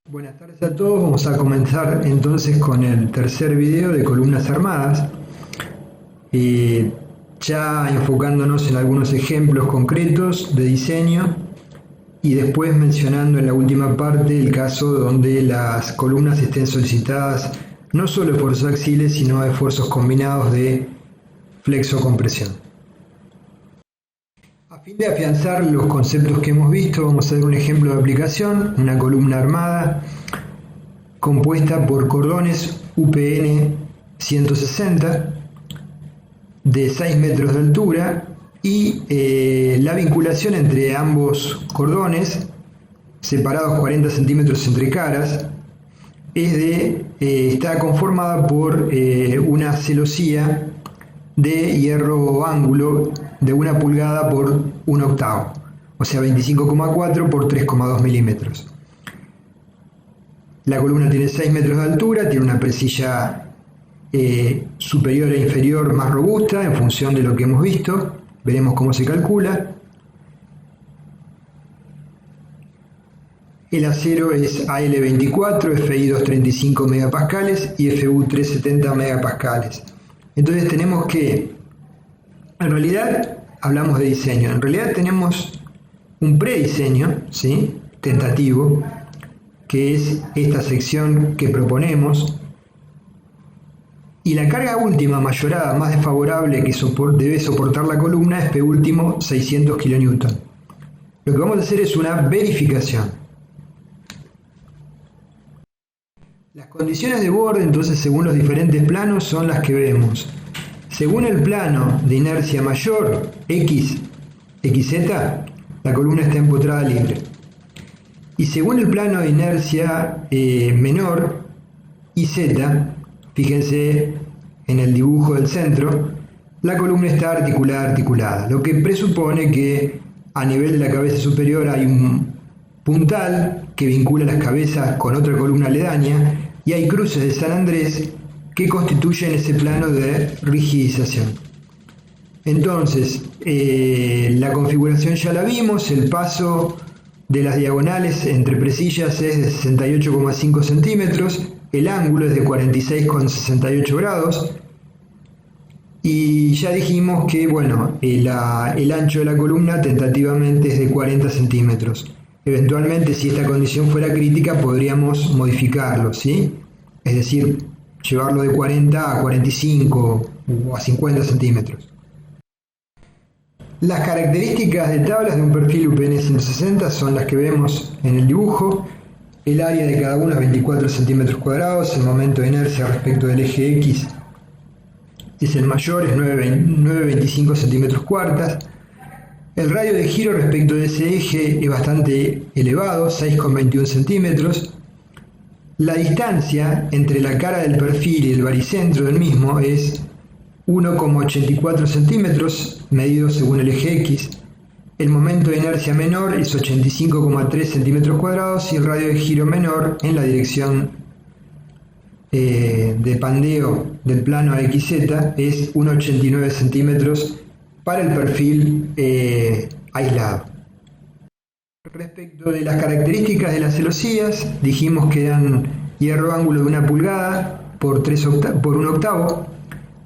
Buenas tardes a todos, vamos a comenzar entonces con el tercer video de columnas armadas, ya enfocándonos en algunos ejemplos concretos de diseño y después mencionando en la última parte el caso donde las columnas estén solicitadas no solo esfuerzos axiles sino esfuerzos combinados de flexo-compresión. A fin de afianzar los conceptos que hemos visto, vamos a ver un ejemplo de aplicación, una columna armada compuesta por cordones UPN 160 de 6 metros de altura y la vinculación entre ambos cordones, separados 40 centímetros entre caras, está conformada por una celosía de hierro ángulo de 1 pulgada por 1 octavo, o sea 25,4 por 3,2 milímetros. La columna tiene 6 metros de altura, tiene una presilla superior e inferior más robusta en función de lo que hemos visto. Veremos cómo se calcula. El acero es AL24, FI 235 megapascales y FU 370 megapascales. Entonces tenemos que, en realidad hablamos de diseño, en realidad tenemos un prediseño, ¿sí?, tentativo, que es esta sección que proponemos, y la carga última mayorada más desfavorable que debe soportar la columna es P último 600 kN. Lo que vamos a hacer es una verificación. Las condiciones de borde, entonces, según los diferentes planos, son las que vemos. Según el plano de inercia mayor, XZ, la columna está empotrada libre. Y según el plano de inercia menor, IZ, fíjense en el dibujo del centro, la columna está articulada, lo que presupone que a nivel de la cabeza superior hay un puntal que vincula las cabezas con otra columna aledaña y hay cruces de San Andrés que constituyen ese plano de rigidización. Entonces, la configuración ya la vimos, el paso de las diagonales entre presillas es de 68,5 centímetros, el ángulo es de 46,68 grados y ya dijimos que bueno, el ancho de la columna tentativamente es de 40 centímetros. Eventualmente, si esta condición fuera crítica, podríamos modificarlo, ¿sí? Es decir, llevarlo de 40 a 45 o a 50 centímetros. Las características de tablas de un perfil UPN 160 son las que vemos en el dibujo. El área de cada uno es 24 centímetros cuadrados, el momento de inercia respecto del eje X es el mayor, es 9,25 centímetros cuartas. El radio de giro respecto de ese eje es bastante elevado, 6,21 centímetros. La distancia entre la cara del perfil y el baricentro del mismo es 1,84 centímetros, medido según el eje X. El momento de inercia menor es 85,3 centímetros cuadrados y el radio de giro menor en la dirección de pandeo del plano XZ es 1,89 centímetros para el perfil aislado. Respecto de las características de las celosías, dijimos que eran hierro ángulo de 1 pulgada por 1 octavo,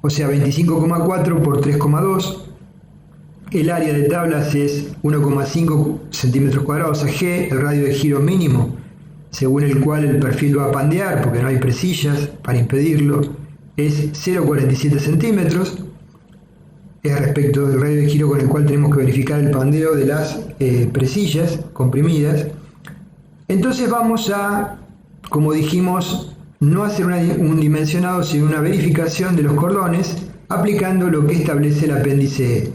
o sea 25,4 por 3,2. El área de tablas es 1,5 centímetros cuadrados AG, el radio de giro mínimo, según el cual el perfil va a pandear, porque no hay presillas para impedirlo, es 0,47 centímetros. Es respecto del radio de giro con el cual tenemos que verificar el pandeo de las presillas comprimidas. Entonces vamos a, como dijimos, no hacer un dimensionado, sino una verificación de los cordones aplicando lo que establece el apéndice E.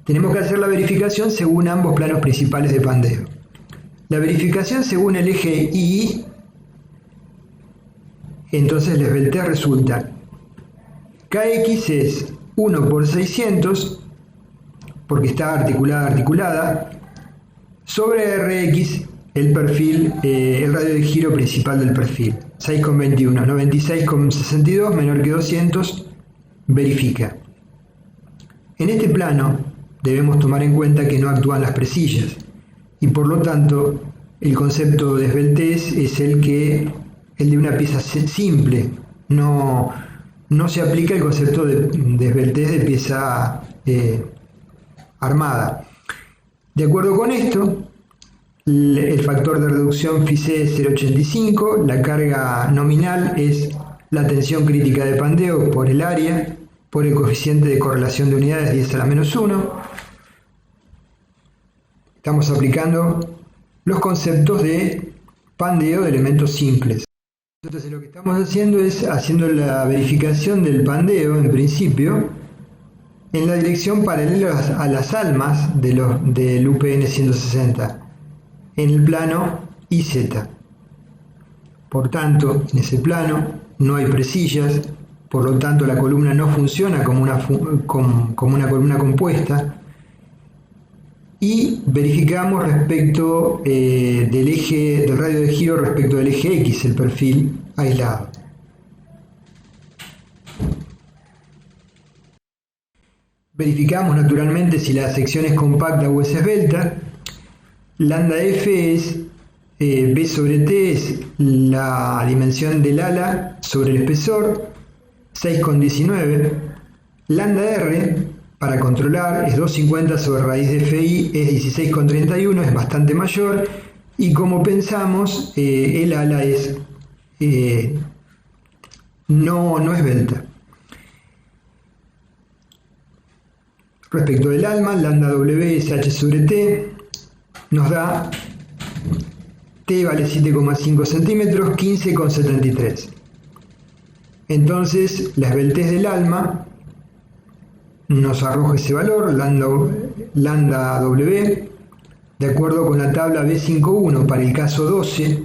Tenemos que hacer la verificación según ambos planos principales de pandeo. La verificación según el eje Y, entonces el esbeltez resulta KX es 1 por 600, porque está articulada, sobre RX, el perfil, el radio de giro principal del perfil, 6,21, 96,62 menor que 200, verifica. En este plano debemos tomar en cuenta que no actúan las presillas. y por lo tanto el concepto de esbeltez es el de una pieza simple. No se aplica el concepto de esbeltez de pieza armada. De acuerdo con esto, el factor de reducción Fiset es 0,85, la carga nominal es la tensión crítica de pandeo por el área, por el coeficiente de correlación de unidades 10 a la menos 1. Estamos aplicando los conceptos de pandeo de elementos simples. Entonces lo que estamos haciendo es haciendo la verificación del pandeo en principio en la dirección paralela a las almas del UPN 160 en el plano IZ. Por tanto, en ese plano no hay presillas, por lo tanto la columna no funciona como una columna compuesta, y verificamos respecto del radio de giro respecto del eje X, el perfil aislado. Verificamos naturalmente si la sección es compacta o es esbelta. Lambda F es B sobre T, es la dimensión del ala sobre el espesor, 6,19. Lambda R, para controlar, es 250 sobre raíz de FI, es 16,31, es bastante mayor, y como pensamos, el ala es no esbelta. Respecto del alma, lambda W es H sobre T, nos da T vale 7,5 centímetros, 15,73. Entonces, la esbeltez del alma nos arroja ese valor, lambda W, de acuerdo con la tabla B51 para el caso 12,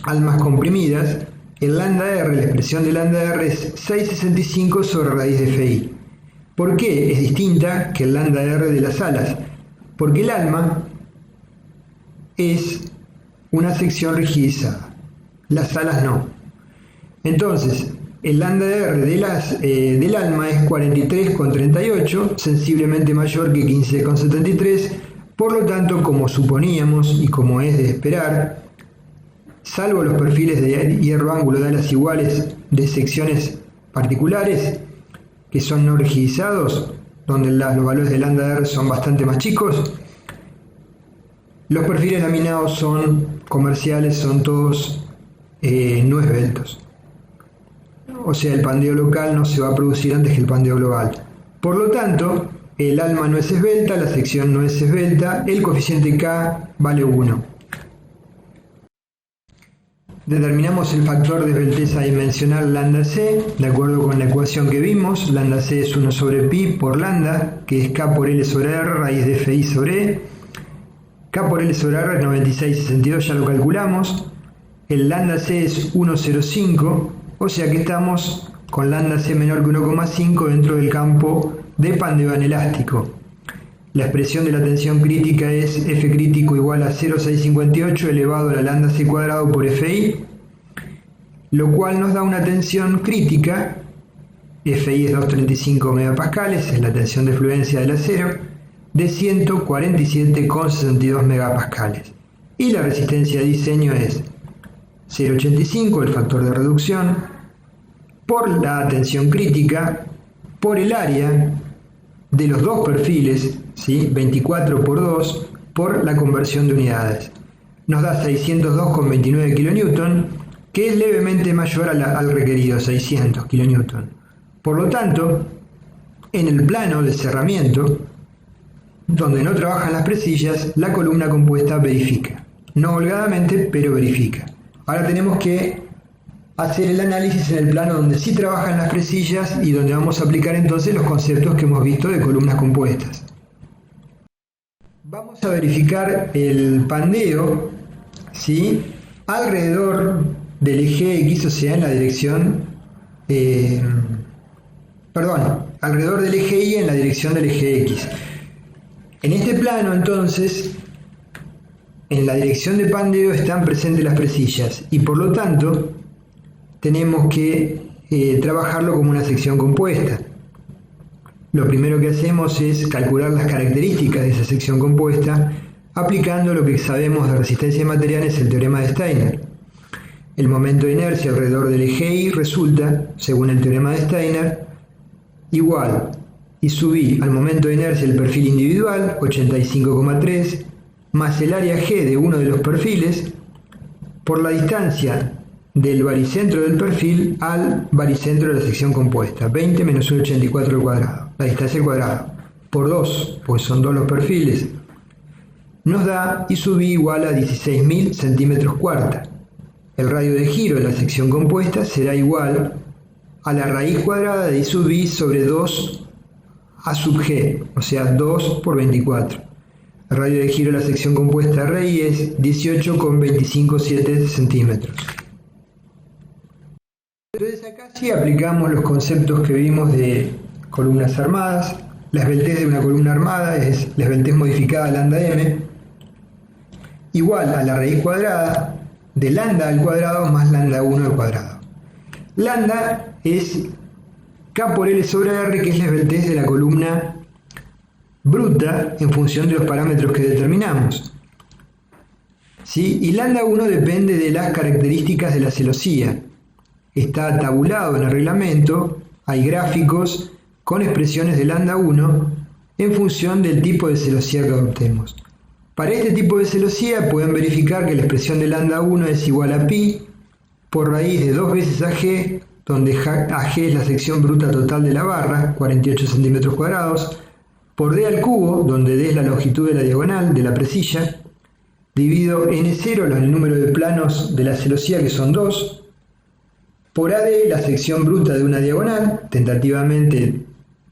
almas comprimidas, el lambda R, la expresión de lambda R es 6,65 sobre raíz de FI. ¿Por qué es distinta que el lambda R de las alas? Porque el alma es una sección rigidizada, las alas no. Entonces, el lambda R del alma es 43,38, sensiblemente mayor que 15,73, por lo tanto, como suponíamos y como es de esperar, salvo los perfiles de hierro ángulo de alas iguales de secciones particulares, que son no rigidizados, donde los valores de lambda R son bastante más chicos, los perfiles laminados son comerciales, son todos no esbeltos. O sea, el pandeo local no se va a producir antes que el pandeo global. Por lo tanto, el alma no es esbelta, la sección no es esbelta, el coeficiente K vale 1. Determinamos el factor de esbeltez adimensional lambda C, de acuerdo con la ecuación que vimos. Lambda C es 1 sobre pi por lambda, que es K por L sobre R, raíz de Fi sobre E. K por L sobre R es 96,62, ya lo calculamos. El lambda C es 1,05, o sea que estamos con lambda C menor que 1,5 dentro del campo de pandeo anelástico. La expresión de la tensión crítica es F crítico igual a 0,658 elevado a la lambda C cuadrado por FI, lo cual nos da una tensión crítica, FI es 235 megapascales, es la tensión de fluencia del acero, de 147,62 megapascales. Y la resistencia de diseño es 0,85, el factor de reducción, por la tensión crítica, por el área de los dos perfiles, ¿sí? 24 por 2, por la conversión de unidades. Nos da 602,29 kN, que es levemente mayor al requerido, 600 kN. Por lo tanto, en el plano de cerramiento, donde no trabajan las presillas, la columna compuesta verifica. No holgadamente, pero verifica. Ahora tenemos que hacer el análisis en el plano donde sí trabajan las presillas y donde vamos a aplicar entonces los conceptos que hemos visto de columnas compuestas. Vamos a verificar el pandeo, ¿sí?, alrededor del eje X, o sea, en la dirección, alrededor del eje Y en la dirección del eje X. En este plano, entonces, en la dirección de pandeo están presentes las presillas y por lo tanto tenemos que trabajarlo como una sección compuesta. Lo primero que hacemos es calcular las características de esa sección compuesta, aplicando lo que sabemos de resistencia de materiales, el teorema de Steiner. El momento de inercia alrededor del eje Y resulta, según el teorema de Steiner, igual I sub I al momento de inercia del perfil individual, 85,3, más el área G de uno de los perfiles, por la distancia del baricentro del perfil al baricentro de la sección compuesta, 20 menos 1,84 al cuadrado, la distancia al cuadrado, por 2, pues son 2 los perfiles, nos da I sub I igual a 16.000 centímetros cuarta. El radio de giro de la sección compuesta será igual a la raíz cuadrada de I sub I sobre 2 A sub G, o sea 2 por 24. El radio de giro de la sección compuesta RI es 18,257 centímetros. Entonces acá sí aplicamos los conceptos que vimos de columnas armadas. La esbeltez de una columna armada es la esbeltez modificada lambda m, igual a la raíz cuadrada de lambda al cuadrado más lambda 1 al cuadrado. Lambda es K por L sobre R, que es la esbeltez de la columna bruta en función de los parámetros que determinamos. ¿Sí? Y lambda 1 depende de las características de la celosía. Está tabulado en el reglamento, hay gráficos con expresiones de lambda 1 en función del tipo de celosía que adoptemos. Para este tipo de celosía pueden verificar que la expresión de lambda 1 es igual a pi por raíz de 2 veces AG, donde AG es la sección bruta total de la barra, 48 centímetros cuadrados, por D al cubo, donde D es la longitud de la diagonal de la presilla, dividido N0, el número de planos de la celosía, que son 2, por AD, la sección bruta de una diagonal, tentativamente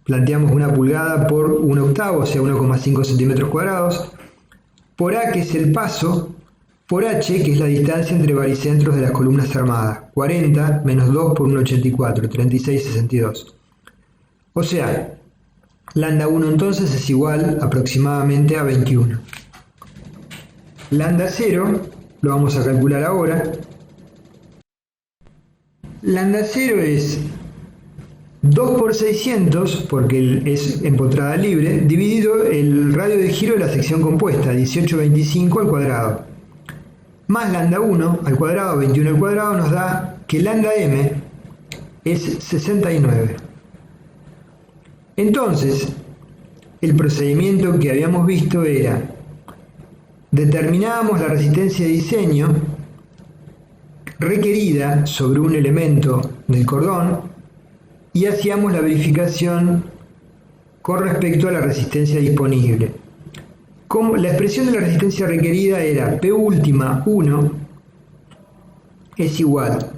planteamos 1 pulgada por 1 octavo, o sea 1,5 centímetros cuadrados, por A, que es el paso, por H, que es la distancia entre baricentros de las columnas armadas, 40 menos 2 por 1,84, 36,62. O sea, lambda 1 entonces es igual aproximadamente a 21. Lambda 0, lo vamos a calcular ahora. Lambda 0 es 2 por 600, porque es empotrada libre, dividido el radio de giro de la sección compuesta, 18,25 al cuadrado. Más lambda 1 al cuadrado, 21 al cuadrado, nos da que lambda m es 69. Entonces, el procedimiento que habíamos visto era, determinábamos la resistencia de diseño requerida sobre un elemento del cordón y hacíamos la verificación con respecto a la resistencia disponible. Como la expresión de la resistencia requerida era P última 1 es igual,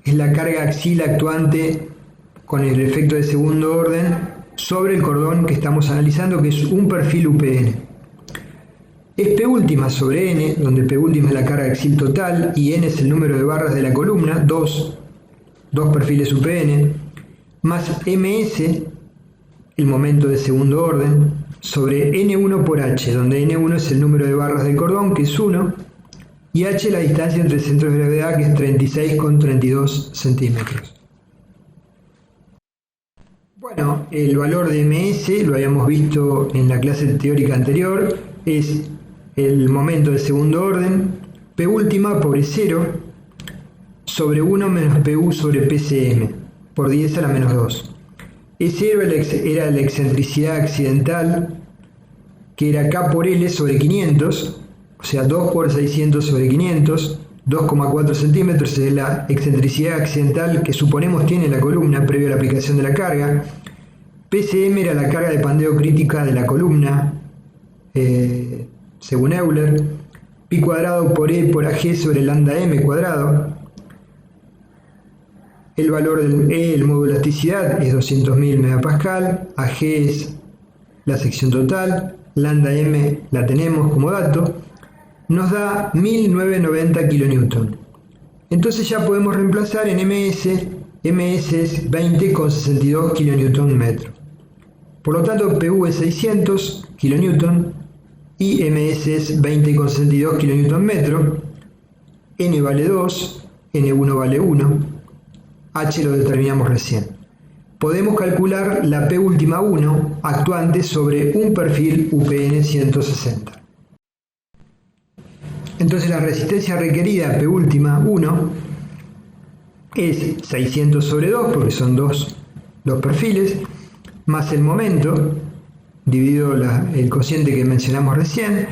es la carga axial actuante con el efecto de segundo orden sobre el cordón que estamos analizando, que es un perfil UPN. Es P última sobre N, donde P última es la carga axial total y N es el número de barras de la columna, dos perfiles UPN, más MS, el momento de segundo orden, sobre N1 por H, donde N1 es el número de barras del cordón, que es 1, y H la distancia entre centros de gravedad, que es 36,32 centímetros. Bueno, el valor de MS, lo habíamos visto en la clase teórica anterior, es el momento de segundo orden, P última por E0, sobre 1 menos PU sobre PCM, por 10 a la menos 2. E0 era la excentricidad accidental, que era K por L sobre 500, o sea 2 por 600 sobre 500, 2,4 centímetros es la excentricidad accidental que suponemos tiene la columna previo a la aplicación de la carga. PCM era la carga de pandeo crítica de la columna, según Euler, pi cuadrado por E por AG sobre lambda m cuadrado. El valor del E, el módulo de elasticidad, es 200.000 megapascal, AG es la sección total, lambda m la tenemos como dato, nos da 1990 kN. Entonces ya podemos reemplazar en MS, MS es 20,62 kN/metro. Por lo tanto, PU es 600 kN y MS es 20,62 kN/metro. N vale 2, N1 vale 1. H lo determinamos recién. Podemos calcular la P última 1 actuante sobre un perfil UPN 160. Entonces la resistencia requerida P última 1 es 600 sobre 2, porque son dos perfiles, más el momento, dividido el cociente que mencionamos recién,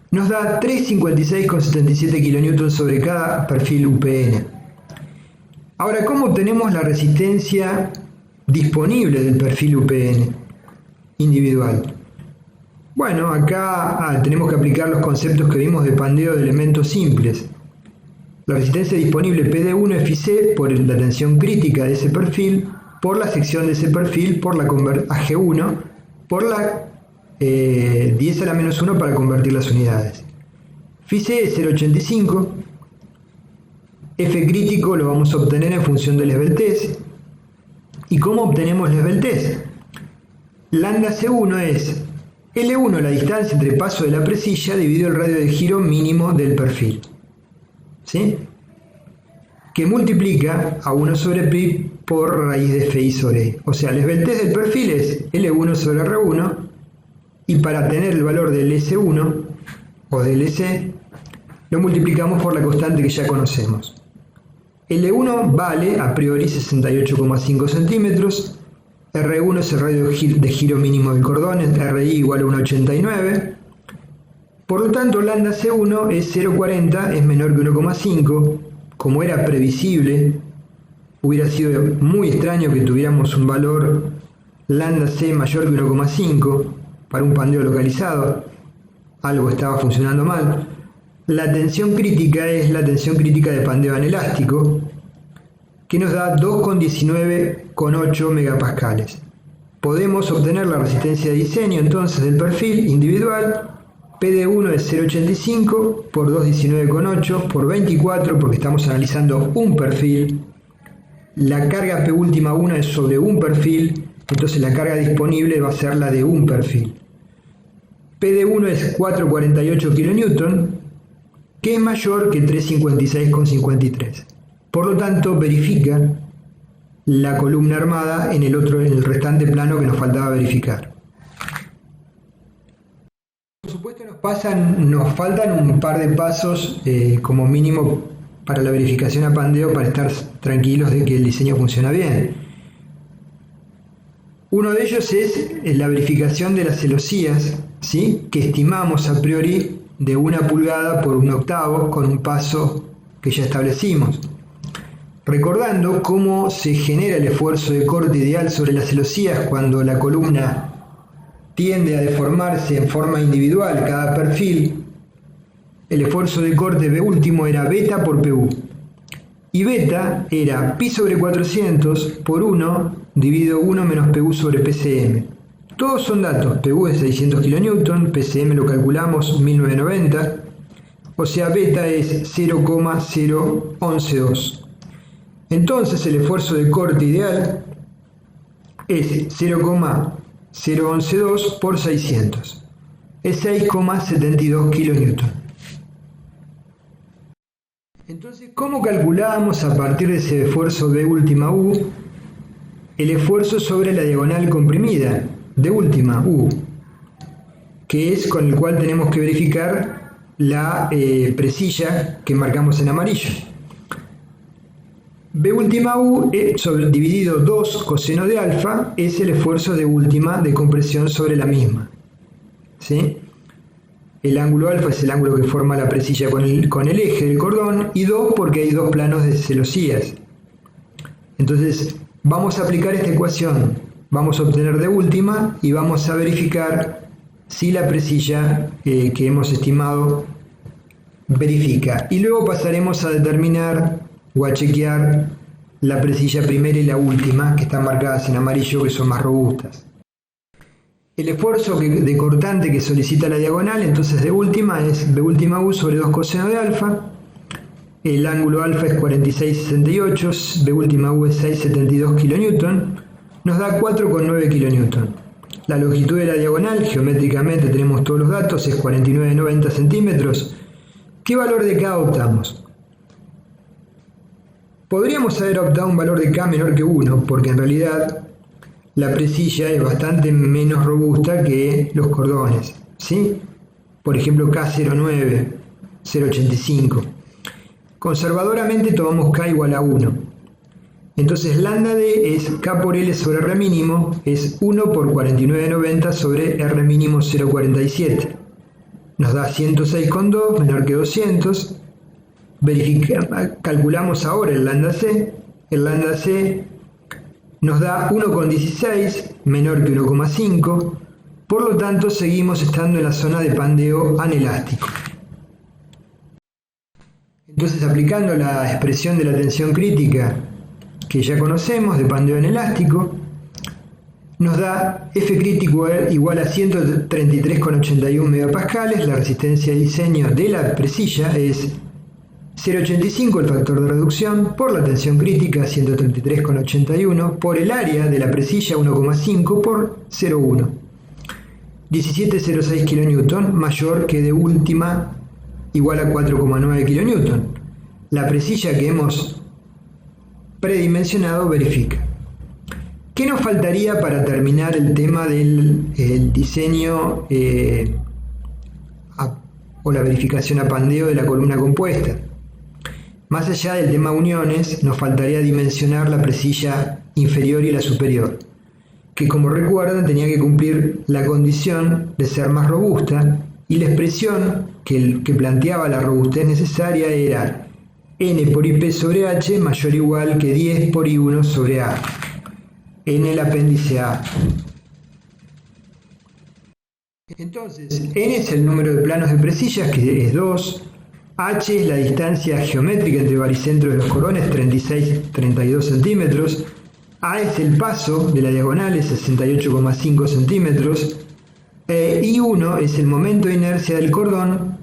nos da 356,77 kN sobre cada perfil UPN. Ahora, ¿cómo obtenemos la resistencia disponible del perfil UPN individual? Bueno, acá tenemos que aplicar los conceptos que vimos de pandeo de elementos simples. La resistencia disponible PD1 es Φc por la tensión crítica de ese perfil, por la sección de ese perfil, por la AG1, por la 10 a la menos 1 para convertir las unidades. Φc es 0,85. F crítico lo vamos a obtener en función del esbeltez. ¿Y cómo obtenemos la esbeltez? Lambda C1 es L1, la distancia entre paso de la presilla, dividido el radio de giro mínimo del perfil, ¿sí? Que multiplica a 1 sobre pi por raíz de Fi sobre E. O sea, la esbeltez del perfil es L1 sobre R1, y para tener el valor del S1 o del S, lo multiplicamos por la constante que ya conocemos. L1 vale a priori 68,5 centímetros, R1 es el radio de giro mínimo del cordón, RI igual a 1,89. Por lo tanto, lambda C1 es 0,40, es menor que 1,5. Como era previsible, hubiera sido muy extraño que tuviéramos un valor lambda C mayor que 1,5 para un pandeo localizado. Algo estaba funcionando mal. La tensión crítica es la tensión crítica de pandeo anelástico, que nos da 2,19,8 megapascales. Podemos obtener la resistencia de diseño entonces del perfil individual. PD1 es 0,85 por 2,19,8 por 24, porque estamos analizando un perfil. La carga P última 1 es sobre un perfil, entonces la carga disponible va a ser la de un perfil. PD1 es 4,48 kN, que es mayor que 356,53. Por lo tanto, verifica la columna armada en el restante plano que nos faltaba verificar. Por supuesto nos faltan un par de pasos como mínimo para la verificación a pandeo, para estar tranquilos de que el diseño funciona bien. Uno de ellos es la verificación de las celosías, ¿sí? Que estimamos a priori de 1 pulgada por 1 octavo con un paso que ya establecimos. Recordando cómo se genera el esfuerzo de corte ideal sobre las celosías cuando la columna tiende a deformarse en forma individual cada perfil, el esfuerzo de corte B último era beta por PU. Y beta era pi sobre 400 por 1 dividido 1 menos PU sobre PCM. Todos son datos, PU es 600 kN, PCM lo calculamos 1990, o sea beta es 0,0112. Entonces el esfuerzo de corte ideal es 0,0112 por 600, es 6,72 kN. Entonces, ¿cómo calculamos a partir de ese esfuerzo de última U el esfuerzo sobre la diagonal comprimida de última U, que es con el cual tenemos que verificar la presilla que marcamos en amarillo? B última U dividido 2 coseno de alfa es el esfuerzo de última de compresión sobre la misma, ¿sí? El ángulo alfa es el ángulo que forma la presilla con el eje del cordón, y 2 porque hay dos planos de celosías. Entonces vamos a aplicar esta ecuación, vamos a obtener de última y vamos a verificar si la presilla que hemos estimado verifica. Y luego pasaremos a determinar o a chequear la presilla primera y la última, que están marcadas en amarillo, que son más robustas. El esfuerzo de cortante que solicita la diagonal, entonces de última, es B última U sobre 2 coseno de alfa. El ángulo alfa es 46,68, B última U es 6,72 kN, nos da 4,9 kN. La longitud de la diagonal, geométricamente tenemos todos los datos, es 49,90 centímetros. ¿Qué valor de K optamos? Podríamos haber optado un valor de K menor que 1, porque en realidad la presilla es bastante menos robusta que los cordones, ¿sí? Por ejemplo, K09 0,85. Conservadoramente tomamos K igual a 1. Entonces lambda D es K por L sobre R mínimo, es 1 por 49,90 sobre R mínimo 0,47. Nos da 106,2 menor que 200. Calculamos ahora el lambda C. El lambda C nos da 1,16 menor que 1,5. Por lo tanto, seguimos estando en la zona de pandeo anelástico. Entonces, aplicando la expresión de la tensión crítica que ya conocemos de pandeo anelástico, nos da F crítico igual a 133,81 megapascales. La resistencia de diseño de la presilla es 0,85 el factor de reducción por la tensión crítica 133,81 por el área de la presilla 1,5 por 0,1. 17,06 kN mayor que de última igual a 4,9 kN. La presilla que hemos predimensionado verifica. ¿Qué nos faltaría para terminar el tema del diseño o la verificación a pandeo de la columna compuesta? Más allá del tema uniones, nos faltaría dimensionar la presilla inferior y la superior, que como recuerdan tenía que cumplir la condición de ser más robusta, y la expresión que planteaba la robustez necesaria era N por IP sobre H mayor o igual que 10 por I1 sobre A, en el apéndice A. Entonces, N es el número de planos de presillas, que es 2, H es la distancia geométrica entre baricentros de los corones, 36-32 centímetros, A es el paso de la diagonal, es 68,5 centímetros, I1 es el momento de inercia del cordón,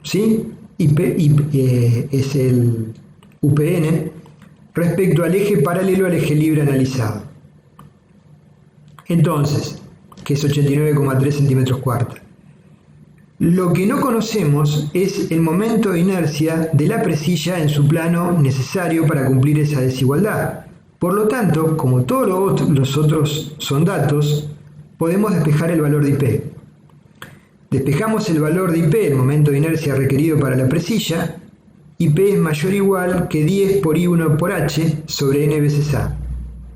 ¿sí? Es el UPN respecto al eje paralelo al eje libre analizado. Entonces, que es 89,3 centímetros cuarta. Lo que no conocemos es el momento de inercia de la presilla en su plano necesario para cumplir esa desigualdad. Por lo tanto, como todos los otros son datos, podemos despejar el valor de IP. Despejamos el valor de IP, el momento de inercia requerido para la presilla. IP es mayor o igual que 10 por I1 por H sobre N veces A,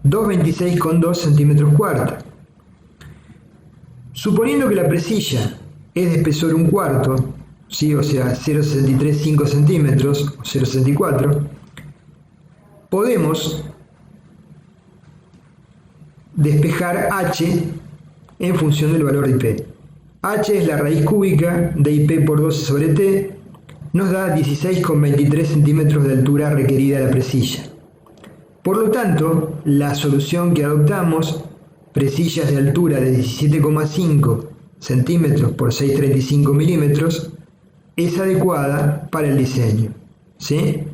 226,2 centímetros cuarta. Suponiendo que la presilla es de espesor 1/4, ¿sí? O sea 0,635 centímetros o 0,64, podemos despejar H en función del valor de IP. H es la raíz cúbica de IP por 12 sobre T, nos da 16,23 centímetros de altura requerida de la presilla. Por lo tanto, la solución que adoptamos, presillas de altura de 17,5 centímetros por 6,35 milímetros, es adecuada para el diseño, ¿sí?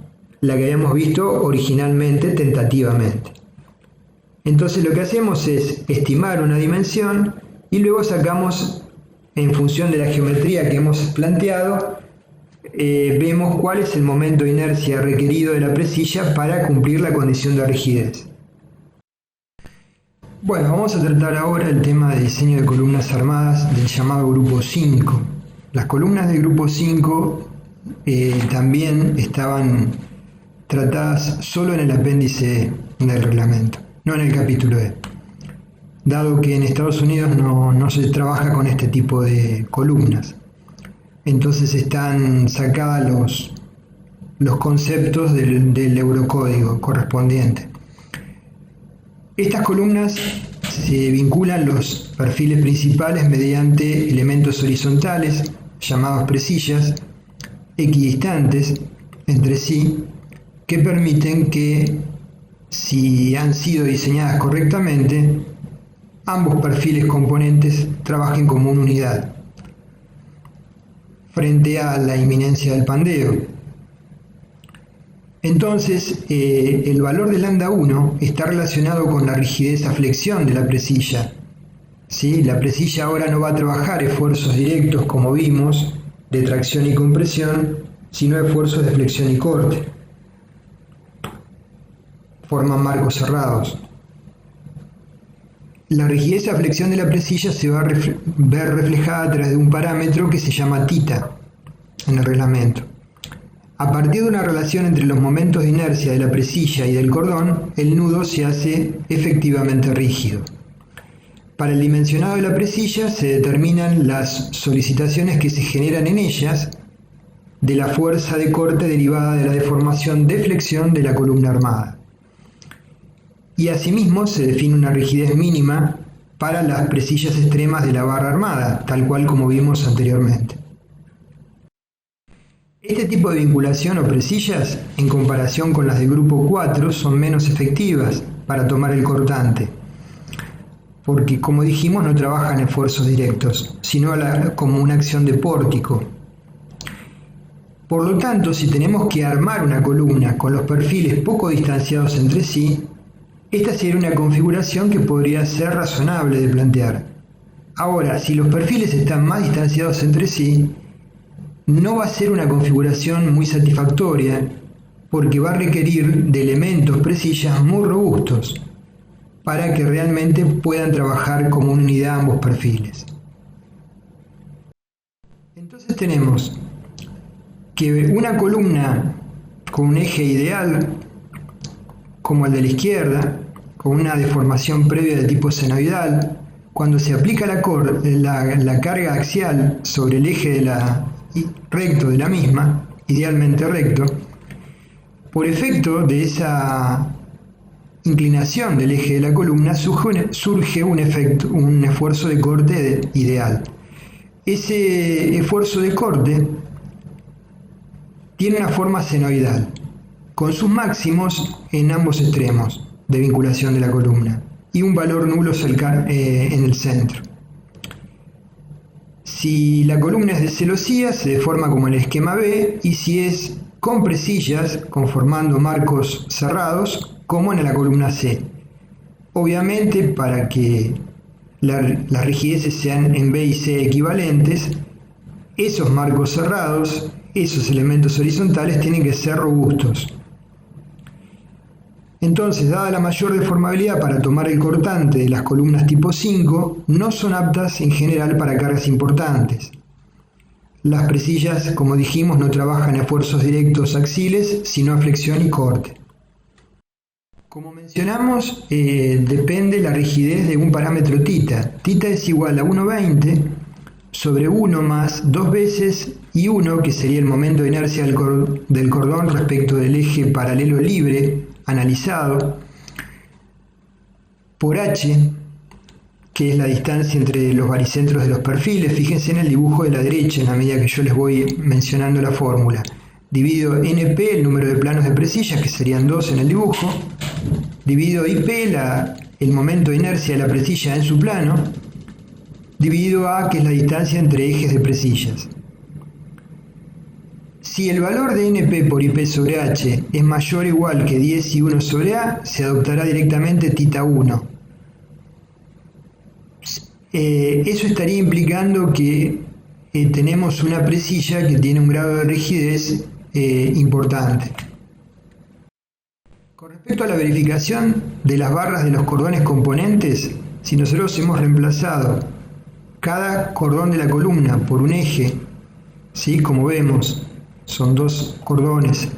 La que habíamos visto originalmente tentativamente. Entonces lo que hacemos es estimar una dimensión y luego sacamos, en función de la geometría que hemos planteado, vemos cuál es el momento de inercia requerido de la presilla para cumplir la condición de rigidez. Bueno, vamos a tratar ahora el tema de diseño de columnas armadas del llamado grupo 5. Las columnas del grupo 5 también estaban tratadas solo en el apéndice E del reglamento, no en el capítulo E, dado que en Estados Unidos no se trabaja con este tipo de columnas. Entonces están sacadas los conceptos del eurocódigo correspondiente. Estas columnas se vinculan los perfiles principales mediante elementos horizontales, llamados presillas, equidistantes entre sí, que permiten que, si han sido diseñadas correctamente, ambos perfiles componentes trabajen como una unidad frente a la inminencia del pandeo. Entonces, el valor de lambda 1 está relacionado con la rigidez a flexión de la presilla, ¿sí? La presilla ahora no va a trabajar esfuerzos directos, como vimos, de tracción y compresión, sino esfuerzos de flexión y corte. Forman marcos cerrados. La rigidez a flexión de la presilla se va a ver reflejada a través de un parámetro que se llama θ. en el reglamento. A partir de una relación entre los momentos de inercia de la presilla y del cordón, el nudo se hace efectivamente rígido. Para el dimensionado de la presilla se determinan las solicitaciones que se generan en ellas de la fuerza de corte derivada de la deformación de flexión de la columna armada. Y asimismo se define una rigidez mínima para las presillas extremas de la barra armada, tal cual como vimos anteriormente. Este tipo de vinculación o presillas, en comparación con las del grupo 4, son menos efectivas para tomar el cortante, porque como dijimos no trabajan esfuerzos directos, sino como una acción de pórtico. Por lo tanto, si tenemos que armar una columna con los perfiles poco distanciados entre sí, esta sería una configuración que podría ser razonable de plantear. Ahora, si los perfiles están más distanciados entre sí, no va a ser una configuración muy satisfactoria porque va a requerir de elementos presillas muy robustos para que realmente puedan trabajar como una unidad ambos perfiles. Entonces tenemos que una columna con un eje ideal como el de la izquierda, con una deformación previa de tipo senoidal, cuando se aplica la carga axial sobre el eje recto de la misma, idealmente recto, por efecto de esa inclinación del eje de la columna surge un esfuerzo de corte ideal. Ese esfuerzo de corte tiene una forma senoidal, con sus máximos en ambos extremos de vinculación de la columna y un valor nulo en el centro. Si la columna es de celosía, se deforma como en el esquema B, y si es con presillas, conformando marcos cerrados, como en la columna C. Obviamente, para que las rigideces sean en B y C equivalentes, esos marcos cerrados, esos elementos horizontales, tienen que ser robustos. Entonces, dada la mayor deformabilidad para tomar el cortante de las columnas tipo 5, no son aptas en general para cargas importantes. Las presillas, como dijimos, no trabajan esfuerzos directos axiles, sino a flexión y corte. Como mencionamos, depende la rigidez de un parámetro θ. θ es igual a 1,20 sobre 1 más 2 veces I1, que sería el momento de inercia del cordón respecto del eje paralelo libre analizado, por h, que es la distancia entre los baricentros de los perfiles. Fíjense en el dibujo de la derecha, en la medida que yo les voy mencionando la fórmula. Divido NP, el número de planos de presillas, que serían 2 en el dibujo, divido IP, el momento de inercia de la presilla en su plano, dividido A, que es la distancia entre ejes de presillas. Si el valor de NP por IP sobre H es mayor o igual que 10 y 1 sobre A, se adoptará directamente θ1. Eso estaría implicando que tenemos una presilla que tiene un grado de rigidez importante. Con respecto a la verificación de las barras de los cordones componentes, si nosotros hemos reemplazado cada cordón de la columna por un eje, ¿sí? Como vemos, son 2 cordones,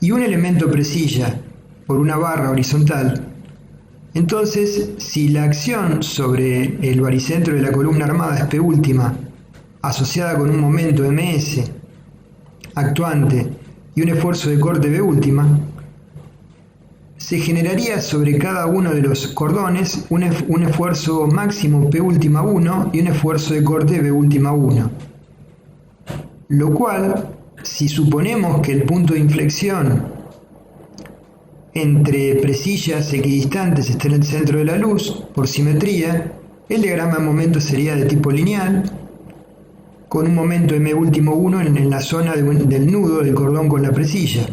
y un elemento presilla por una barra horizontal, entonces si la acción sobre el baricentro de la columna armada es P última, asociada con un momento ms actuante y un esfuerzo de corte B última, se generaría sobre cada uno de los cordones un esfuerzo máximo P última 1 y un esfuerzo de corte B última 1, lo cual, si suponemos que el punto de inflexión entre presillas equidistantes está en el centro de la luz, por simetría, el diagrama de momento sería de tipo lineal, con un momento M último 1 en la zona del nudo del cordón con la presilla.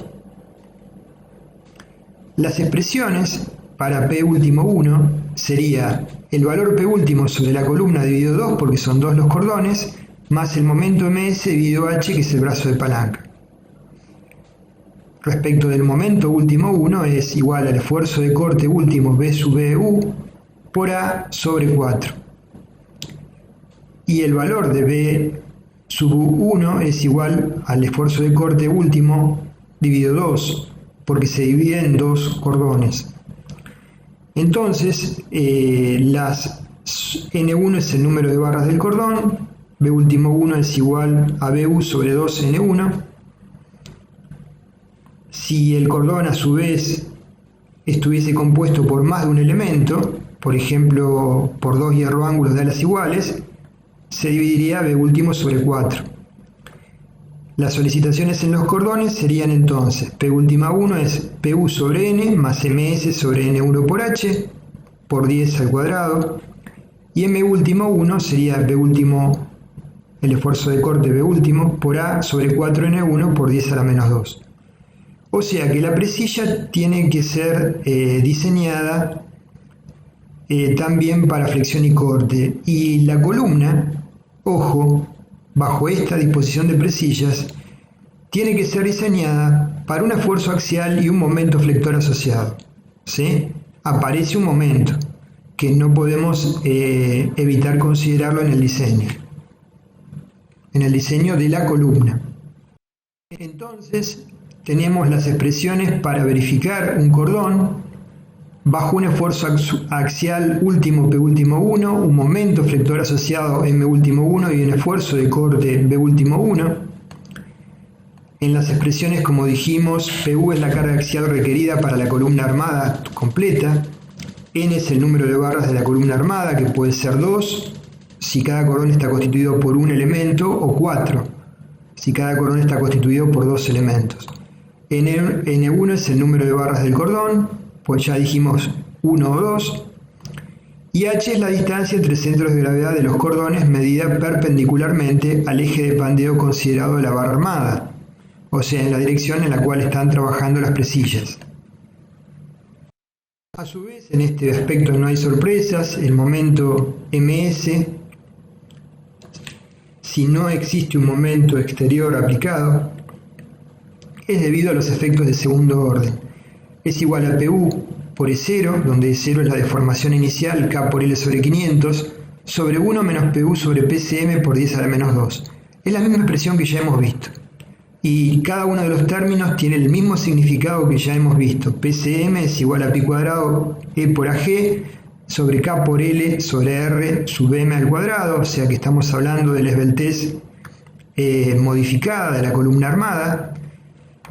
Las expresiones para P último 1 sería el valor P último sobre la columna dividido 2, porque son 2 los cordones, más el momento ms dividido h, que es el brazo de palanca. Respecto del momento último 1 es igual al esfuerzo de corte último B sub BU por A sobre 4. Y el valor de B sub 1 es igual al esfuerzo de corte último dividido 2, porque se divide en dos cordones. Entonces, N1 es el número de barras del cordón, B último 1 es igual a BU sobre 2N1. Si el cordón a su vez estuviese compuesto por más de un elemento, por ejemplo por dos hierroángulos de alas iguales, se dividiría B último sobre 4. Las solicitaciones en los cordones serían entonces P última 1 es PU sobre N más MS sobre N1 por H por 10 al cuadrado, y M último 1 sería B último, el esfuerzo de corte B último, por A sobre 4N1 por 10 a la menos 2. O sea que la presilla tiene que ser diseñada también para flexión y corte. Y la columna, ojo, bajo esta disposición de presillas, tiene que ser diseñada para un esfuerzo axial y un momento flector asociado. ¿Sí? Aparece un momento que no podemos evitar considerarlo en el diseño de la columna. Entonces, tenemos las expresiones para verificar un cordón bajo un esfuerzo axial último P último 1, un momento flector asociado M último 1 y un esfuerzo de corte B último 1. En las expresiones, como dijimos, PU es la carga axial requerida para la columna armada completa, N es el número de barras de la columna armada, que puede ser 2, si cada cordón está constituido por un elemento, o 4, si cada cordón está constituido por dos elementos. N1 es el número de barras del cordón, pues ya dijimos 1 o 2, y H es la distancia entre centros de gravedad de los cordones medida perpendicularmente al eje de pandeo considerado de la barra armada, o sea, en la dirección en la cual están trabajando las presillas. A su vez, en este aspecto no hay sorpresas, el momento MS, si no existe un momento exterior aplicado, es debido a los efectos de segundo orden. Es igual a PU por E0, donde E0 es la deformación inicial, K por L sobre 500, sobre 1 menos PU sobre PCM por 10 a la menos 2. Es la misma expresión que ya hemos visto. Y cada uno de los términos tiene el mismo significado que ya hemos visto. PCM es igual a pi cuadrado E por AG sobre K por L sobre R sub M al cuadrado, o sea que estamos hablando de la esbeltez modificada de la columna armada,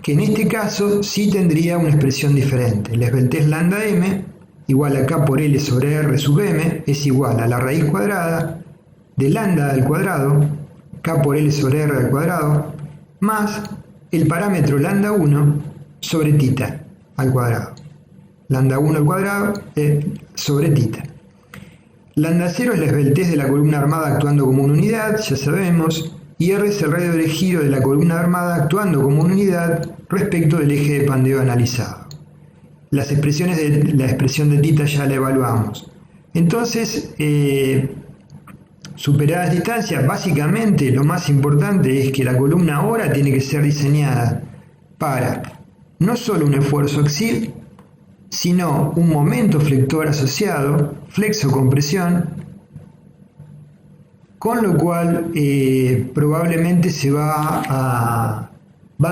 que en este caso sí tendría una expresión diferente. La esbeltez lambda M igual a K por L sobre R sub M es igual a la raíz cuadrada de lambda al cuadrado, K por L sobre R al cuadrado, más el parámetro lambda 1 sobre tita al cuadrado. Lambda 1 al cuadrado sobre tita. Lambda 0 es la esbeltez de la columna armada actuando como una unidad, ya sabemos, y R es el radio de giro de la columna armada actuando como una unidad respecto del eje de pandeo analizado. Las expresiones de la expresión de tita ya la evaluamos. Entonces, superadas distancias, básicamente lo más importante es que la columna ahora tiene que ser diseñada para no solo un esfuerzo axial, sino un momento flector asociado, flexo-compresión, con lo cual probablemente se va a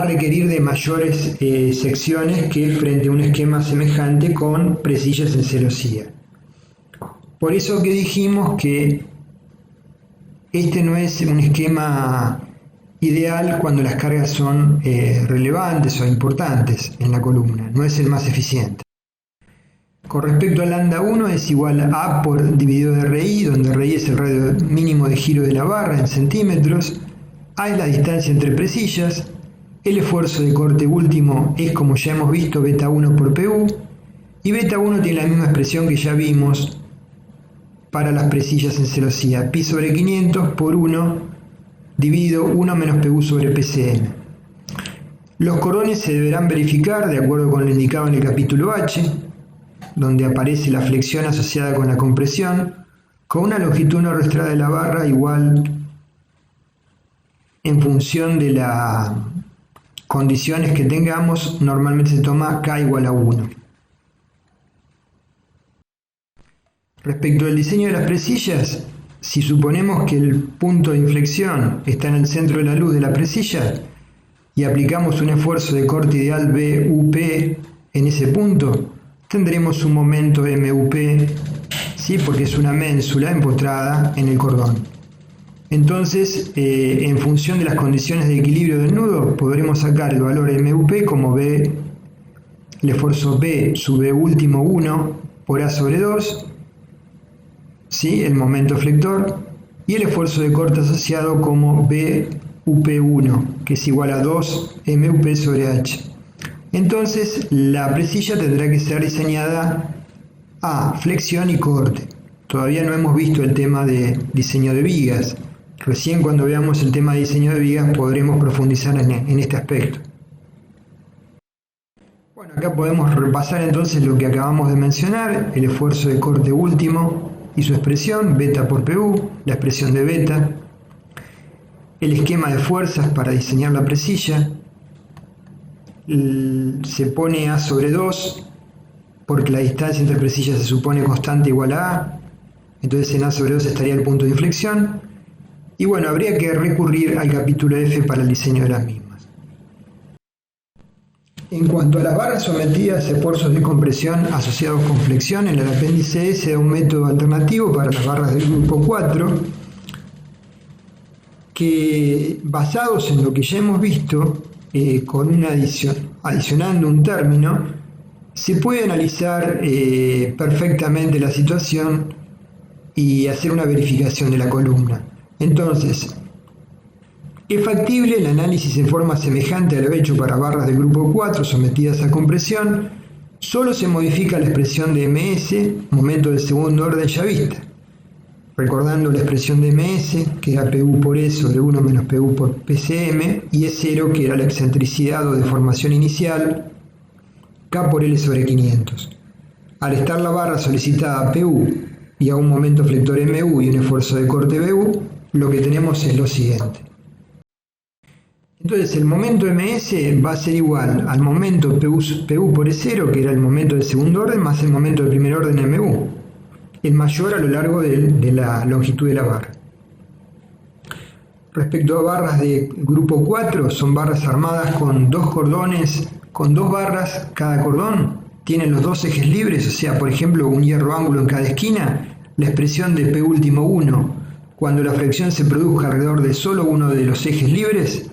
requerir de mayores secciones que frente a un esquema semejante con presillas en celosía. Por eso que dijimos que este no es un esquema ideal cuando las cargas son relevantes o importantes en la columna, no es el más eficiente. Con respecto a lambda 1 es igual a A por dividido de RI, donde RI es el radio mínimo de giro de la barra en centímetros, A es la distancia entre presillas, el esfuerzo de corte último es, como ya hemos visto, beta 1 por PU, y beta 1 tiene la misma expresión que ya vimos para las presillas en celosía, pi sobre 500 por 1 dividido 1 menos PU sobre PCM. Los cordones se deberán verificar de acuerdo con lo indicado en el capítulo H, donde aparece la flexión asociada con la compresión, con una longitud no arrastrada de la barra igual en función de las condiciones que tengamos, normalmente se toma K igual a 1. Respecto al diseño de las presillas, si suponemos que el punto de inflexión está en el centro de la luz de la presilla y aplicamos un esfuerzo de corte ideal BUP en ese punto, tendremos un momento MUP, ¿sí? Porque es una ménsula empotrada en el cordón. Entonces, en función de las condiciones de equilibrio del nudo, podremos sacar el valor MUP como B, el esfuerzo B sub B último 1 por A sobre 2, ¿sí? El momento flector, y el esfuerzo de corte asociado como BUP1, que es igual a 2 MUP sobre H. Entonces, la presilla tendrá que ser diseñada a flexión y corte. Todavía no hemos visto el tema de diseño de vigas. Recién cuando veamos el tema de diseño de vigas podremos profundizar en este aspecto. Bueno, acá podemos repasar entonces lo que acabamos de mencionar, el esfuerzo de corte último y su expresión, beta por PU, la expresión de beta, el esquema de fuerzas para diseñar la presilla, se pone A sobre 2 porque la distancia entre presillas se supone constante igual a A, entonces en A sobre 2 estaría el punto de inflexión, y bueno, habría que recurrir al capítulo F para el diseño de las mismas. En cuanto a las barras sometidas a esfuerzos de compresión asociados con flexión, en el apéndice S da un método alternativo para las barras del grupo 4, que basados en lo que ya hemos visto, con una adicionando un término, se puede analizar perfectamente la situación y hacer una verificación de la columna. Entonces, es factible el análisis en forma semejante a lo hecho para barras del grupo 4 sometidas a compresión, solo se modifica la expresión de MS, momento del segundo orden ya vista. Recordando la expresión de MS, que era PU por E sobre 1 menos PU por PCM, y E0, que era la excentricidad o deformación inicial, K por L sobre 500. Al estar la barra solicitada a PU y a un momento flector MU y un esfuerzo de corte BU, lo que tenemos es lo siguiente. Entonces el momento MS va a ser igual al momento PU por E0, que era el momento del segundo orden, más el momento del primer orden MU, el mayor a lo largo de la longitud de la barra. Respecto a barras de grupo 4, son barras armadas con dos cordones, con dos barras cada cordón, tienen los dos ejes libres, o sea, por ejemplo, un hierro ángulo en cada esquina, la expresión de P último 1, cuando la flexión se produzca alrededor de solo uno de los ejes libres,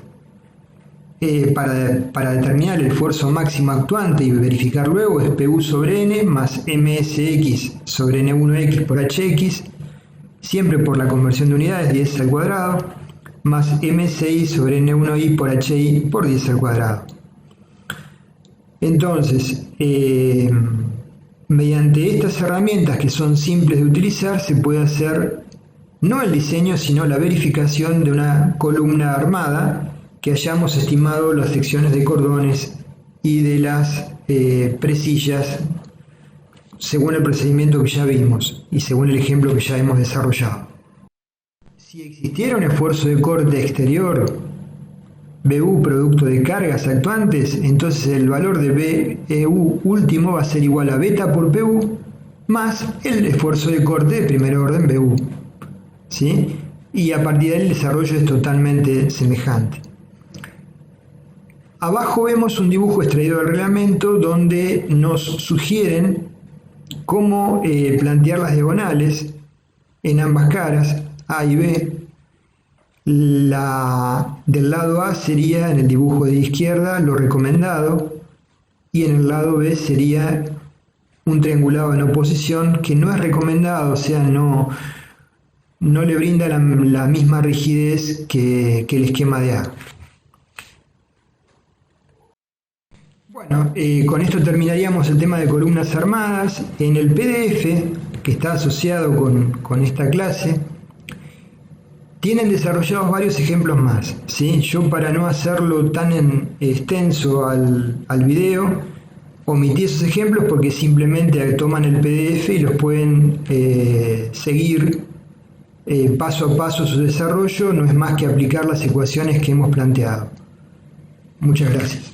para determinar el esfuerzo máximo actuante y verificar luego es PU sobre N más MSX sobre N1X por HX, siempre por la conversión de unidades 10 al cuadrado, más MSI sobre N1I por HI por 10 al cuadrado. Entonces, mediante estas herramientas que son simples de utilizar, se puede hacer no el diseño, sino la verificación de una columna armada que hayamos estimado las secciones de cordones y de las presillas según el procedimiento que ya vimos y según el ejemplo que ya hemos desarrollado. Si existiera un esfuerzo de corte exterior BU producto de cargas actuantes, entonces el valor de BEU último va a ser igual a beta por PU más el esfuerzo de corte de primer orden BU, ¿sí? Y a partir de ahí el desarrollo es totalmente semejante. Abajo vemos un dibujo extraído del reglamento donde nos sugieren cómo plantear las diagonales en ambas caras, A y B. La del lado A sería en el dibujo de izquierda lo recomendado y en el lado B sería un triangulado en oposición que no es recomendado, o sea, no le brinda la misma rigidez que el esquema de A. Bueno, con esto terminaríamos el tema de columnas armadas. En el PDF que está asociado con esta clase tienen desarrollados varios ejemplos más, ¿sí? Yo, para no hacerlo tan extenso al video, omití esos ejemplos porque simplemente toman el PDF y los pueden seguir paso a paso su desarrollo. No es más que aplicar las ecuaciones que hemos planteado. Muchas gracias.